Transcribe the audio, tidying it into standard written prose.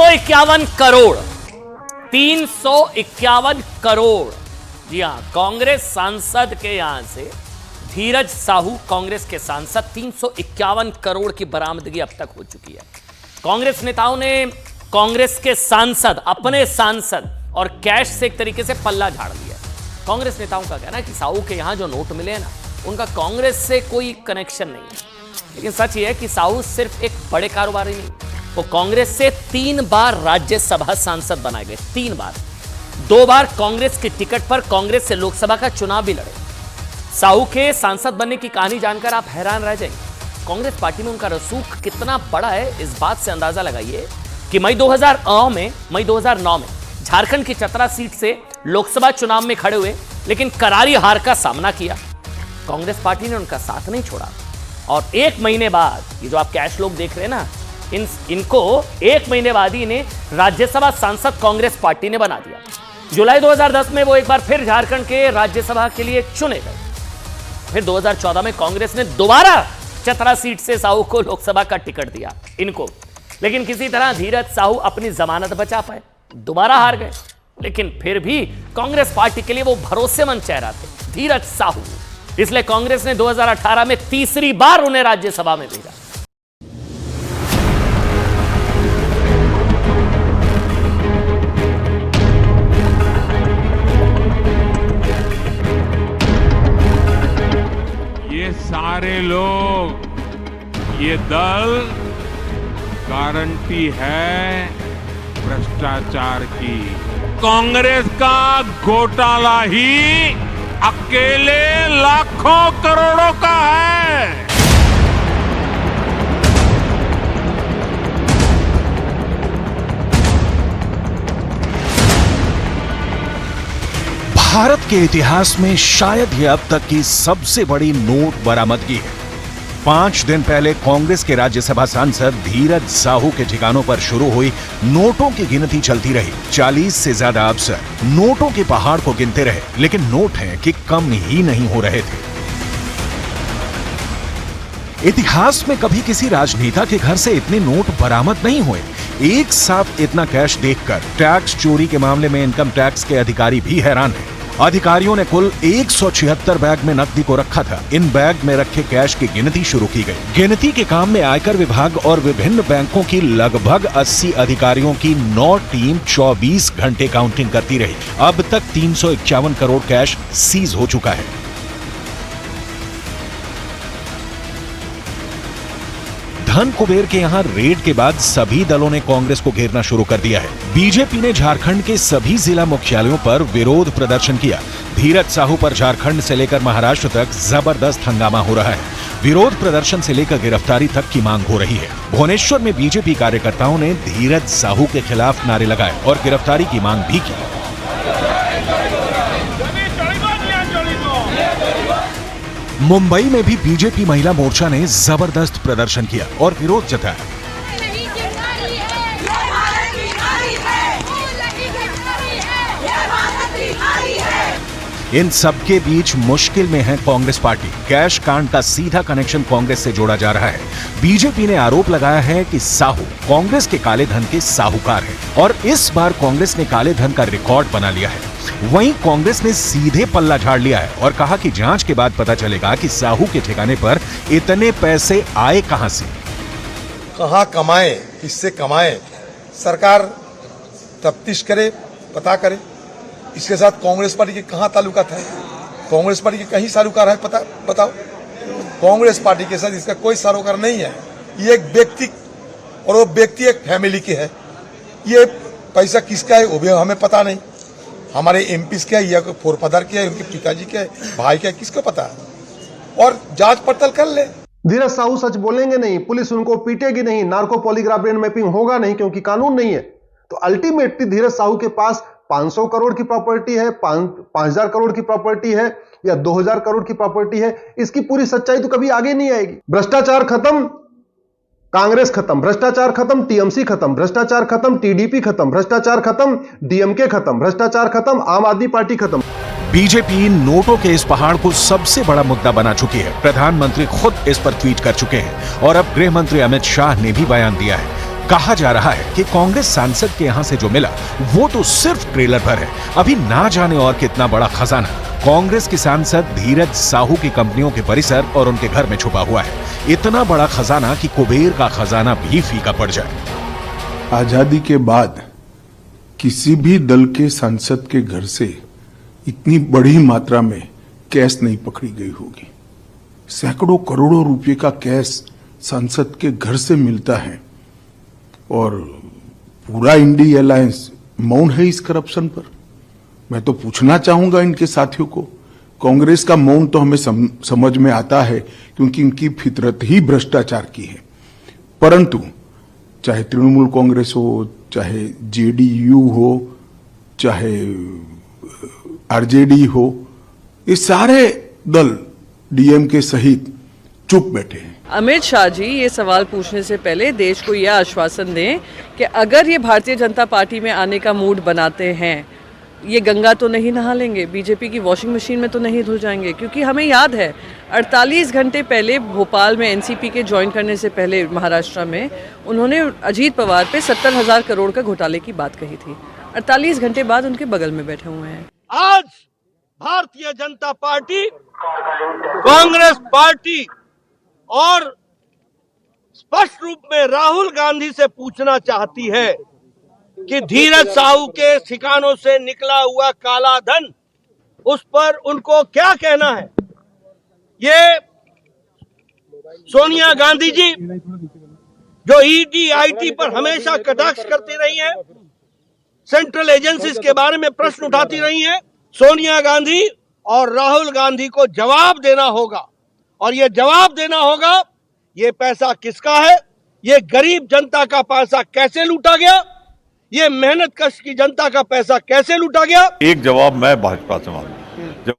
351 करोड़ 351 करोड़। जी हां, कांग्रेस सांसद के यहां से धीरज साहू कांग्रेस के सांसद 351 करोड़ की बरामदगी अब तक हो चुकी है। कांग्रेस नेताओं ने कांग्रेस के सांसद, अपने सांसद और कैश से एक तरीके से पल्ला झाड़ दिया। कांग्रेस नेताओं का कहना है कि साहू के यहां जो नोट मिले हैं ना, उनका कांग्रेस से कोई कनेक्शन नहीं है। लेकिन सच यह है कि साहू सिर्फ एक बड़े कारोबारी नहीं, वो कांग्रेस से 3 बार राज्यसभा सांसद बनाए गए, 3 बार। 2 बार कांग्रेस की टिकट पर कांग्रेस से लोकसभा का चुनाव भी लड़े। साहू के सांसद बनने की कहानी जानकर आप हैरान रह जाएंगे। कांग्रेस पार्टी में उनका रसूख कितना बड़ा है, इस बात से अंदाजा लगाइए कि मई 2009 में झारखंड की चतरा सीट से लोकसभा चुनाव में खड़े हुए, लेकिन करारी हार का सामना किया। कांग्रेस पार्टी ने उनका साथ नहीं छोड़ा और 1 महीने बाद, ये जो आप कैश लोग देख रहे हैं ना, इनको 1 महीने बाद ही इन्हें राज्यसभा सांसद कांग्रेस पार्टी ने बना दिया। जुलाई 2010 में वो एक बार फिर झारखंड के राज्यसभा के लिए चुने गए। फिर 2014 में कांग्रेस ने दोबारा चतरा सीट से साहू को लोकसभा का टिकट दिया इनको, लेकिन किसी तरह धीरज साहू अपनी जमानत बचा पाए, दोबारा हार गए। लेकिन फिर भी कांग्रेस पार्टी के लिए वो भरोसेमंद चेहरा थे, धीरज साहू। इसलिए कांग्रेस ने 2018 में तीसरी बार उन्हें राज्यसभा में भेजा। ये सारे लोग, ये दल गारंटी है भ्रष्टाचार की। कांग्रेस का घोटाला ही अकेले लाखों करोड़ों का है। भारत के इतिहास में शायद ये अब तक की सबसे बड़ी नोट बरामदगी है। 5 दिन पहले कांग्रेस के राज्यसभा सांसद धीरज साहू के ठिकानों पर शुरू हुई नोटों की गिनती चलती रही। 40 से ज्यादा अफसर नोटों के पहाड़ को गिनते रहे, लेकिन नोट हैं कि कम ही नहीं हो रहे थे। इतिहास में कभी किसी राजनेता के घर से इतने नोट बरामद नहीं हुए। एक साथ इतना कैश देखकर टैक्स चोरी के मामले में इनकम टैक्स के अधिकारी भी हैरान हैं। अधिकारियों ने कुल 176 बैग में नकदी को रखा था। इन बैग में रखे कैश की गिनती शुरू की गई। गिनती के काम में आयकर विभाग और विभिन्न बैंकों की लगभग 80 अधिकारियों की 9 टीम 24 घंटे काउंटिंग करती रही। अब तक 351 करोड़ कैश सीज हो चुका है। धन कुबेर के यहां रेड के बाद सभी दलों ने कांग्रेस को घेरना शुरू कर दिया है। बीजेपी ने झारखंड के सभी जिला मुख्यालयों पर विरोध प्रदर्शन किया। धीरज साहू पर झारखंड से लेकर महाराष्ट्र तक जबरदस्त हंगामा हो रहा है। विरोध प्रदर्शन से लेकर गिरफ्तारी तक की मांग हो रही है। भुवनेश्वर में बीजेपी कार्यकर्ताओं ने धीरज साहू के खिलाफ नारे लगाए और गिरफ्तारी की मांग भी की। मुंबई में भी बीजेपी महिला मोर्चा ने जबरदस्त प्रदर्शन किया और विरोध जताया। इन सबके बीच मुश्किल में है कांग्रेस पार्टी। कैश कांड का सीधा कनेक्शन कांग्रेस से जोड़ा जा रहा है। बीजेपी ने आरोप लगाया है कि साहू कांग्रेस के काले धन के साहूकार हैं और इस बार कांग्रेस ने काले धन का रिकॉर्ड बना लिया है। वहीं कांग्रेस ने सीधे पल्ला झाड़ लिया है और कहा कि जांच के बाद पता चलेगा कि साहू के ठिकाने पर इतने पैसे आए कहां से, कहां कमाए, किससे कमाए। सरकार तफ्तीश करे, पता करे। इसके साथ कांग्रेस पार्टी के कहां ताल्लुकात है? कांग्रेस पार्टी के कहीं सारूकार है? बताओ। कांग्रेस पार्टी के साथ इसका कोई सारूकार नहीं है। ये एक व्यक्ति और वो व्यक्ति एक फैमिली की है। ये पैसा किसका है वो भी हमें पता नहीं। हमारे एमपीज क्या है, या फोरफादर क्या है, उनके पिताजी क्या है, भाई क्या है, किसको पता है? और जांच पड़ताल कर ले। धीरज साहू सच बोलेंगे नहीं, पुलिस उनको पीटेगी नहीं, नार्को पॉलीग्राफ ब्रेन मैपिंग होगा नहीं क्योंकि कानून नहीं है। तो अल्टीमेटली धीरज साहू के पास 500 करोड़ की प्रॉपर्टी है, 5000 करोड़ की प्रॉपर्टी है या 2000 करोड़ की प्रॉपर्टी है, इसकी पूरी सच्चाई तो कभी आगे नहीं आएगी। भ्रष्टाचार खत्म, कांग्रेस खत्म, भ्रष्टाचार खत्म, टीएमसी खत्म, भ्रष्टाचार खत्म, टीडीपी खत्म, भ्रष्टाचार खत्म, डीएमके खत्म, भ्रष्टाचार खत्म, आम आदमी पार्टी खत्म। बीजेपी नोटों के इस पहाड़ को सबसे बड़ा मुद्दा बना चुकी है। प्रधानमंत्री खुद इस पर ट्वीट कर चुके हैं और अब गृह मंत्री अमित शाह ने भी बयान दिया है। कहा जा रहा है कि कांग्रेस सांसद के यहां से जो मिला वो तो सिर्फ ट्रेलर भर है, अभी ना जाने और कितना बड़ा खजाना कांग्रेस के सांसद धीरज साहू की कंपनियों के परिसर और उनके घर में छुपा हुआ है। इतना बड़ा खजाना कि कुबेर का खजाना भी फीका पड़ जाए। आजादी के बाद किसी भी दल के सांसद के घर से इतनी बड़ी मात्रा में कैश नहीं पकड़ी गई होगी। सैकड़ों करोड़ों रुपए का कैश सांसद के घर से मिलता है और पूरा इंडी अलायंस मौन है इस करप्शन पर। मैं तो पूछना चाहूंगा इनके साथियों को, कांग्रेस का मौन तो हमें समझ में आता है क्योंकि इनकी फितरत ही भ्रष्टाचार की है, परंतु चाहे तृणमूल कांग्रेस हो, चाहे जेडीयू हो, चाहे आरजेडी हो, ये सारे दल डीएमके सहित चुप बैठे हैं। अमित शाह जी ये सवाल पूछने से पहले देश को यह आश्वासन दें कि अगर ये भारतीय जनता पार्टी में आने का मूड बनाते हैं, ये गंगा तो नहीं नहा लेंगे, बीजेपी की वॉशिंग मशीन में तो नहीं धुल जाएंगे, क्योंकि हमें याद है 48 घंटे पहले भोपाल में एनसीपी के ज्वाइन करने से पहले महाराष्ट्र में उन्होंने अजीत पवार पे 70,000 करोड़ का घोटाले की बात कही थी। 48 घंटे बाद उनके बगल में बैठे हुए हैं। आज भारतीय जनता पार्टी, कांग्रेस पार्टी और स्पष्ट रूप में राहुल गांधी से पूछना चाहती है कि धीरज साहू के ठिकानों से निकला हुआ काला धन, उस पर उनको क्या कहना है। ये सोनिया गांधी जी जो ईडी आईटी पर हमेशा कटाक्ष करती रही हैं, सेंट्रल एजेंसीज के बारे में प्रश्न उठाती रही हैं, सोनिया गांधी और राहुल गांधी को जवाब देना होगा। और ये जवाब देना होगा, ये पैसा किसका है, ये गरीब जनता का पैसा कैसे लूटा गया, ये मेहनत कश की जनता का पैसा कैसे लूटा गया। एक जवाब मैं भाजपा से मांगू।